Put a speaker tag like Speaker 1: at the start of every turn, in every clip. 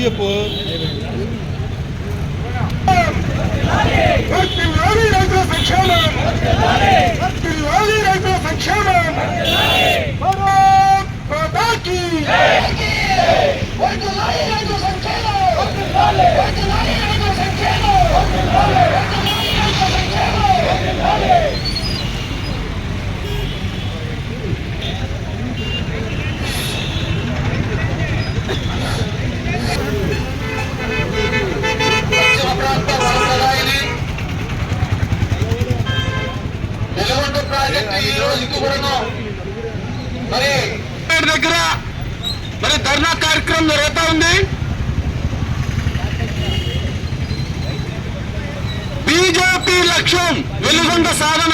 Speaker 1: చెప్పు. దగ్గర మరి ధర్నా కార్యక్రమం జరుగుతూ ఉంది. బీజేపీ లక్ష్యం వెలుగొండ సాధన.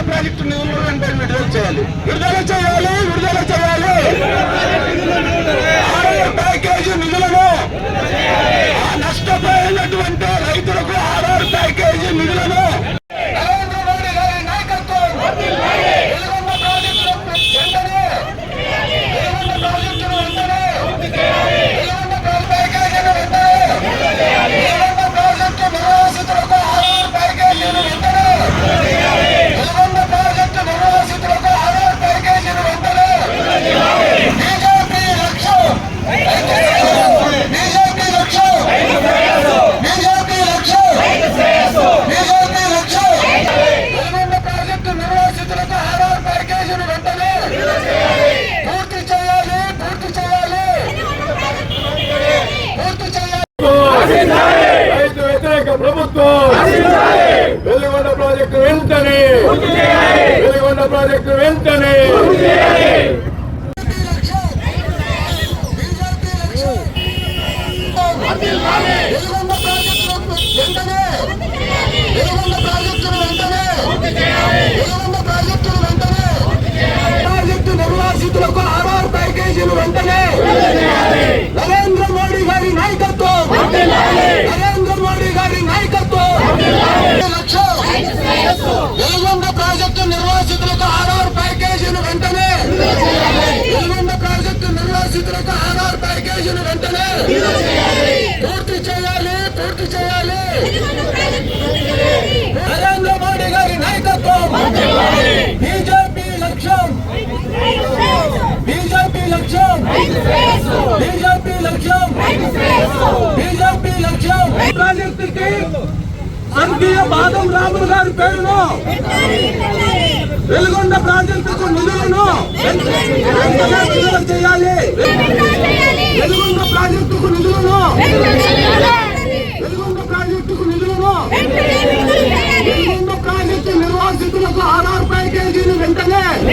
Speaker 1: ప్రాజెక్టు నిధులను వెంటనే విడుదల చేయాలి. ప్యాకేజీ నిధులను నష్టపోయినటువంటి రైతులకు ఆర్ఆర్ ప్యాకేజీ నిధులను వెలుగొండ ప్రాజెక్టు వెంటనే ప్రాజెక్టు నిర్వాసితులకు ఆర్ఆర్ ప్యాకేజీలు వెంటనే నరేంద్ర మోడీ గారి నాయకత్వం వెలుగొండ ప్రాజెక్టు నిర్వాసితులకు ఆర్ఆర్ ప్యాకేజీలు వెంటనే పూర్తి చేయాలి. నరేంద్ర మోడీ గారి నాయకత్వం బీజేపీ లక్ష్యం ప్రాజెక్టుకి స్వర్గీయ బాదం రాములు గారి పేరును వెలుగొండ ప్రాజెక్టుకు నిధులను విడుదల చేయాలి. వెలుగొండ ప్రాజెక్టుకు నిధులను వెలుగొండ ప్రాజెక్టు నిర్వాసితులకు ఆర్ఆర్ ప్యాకేజీలు వెంటనే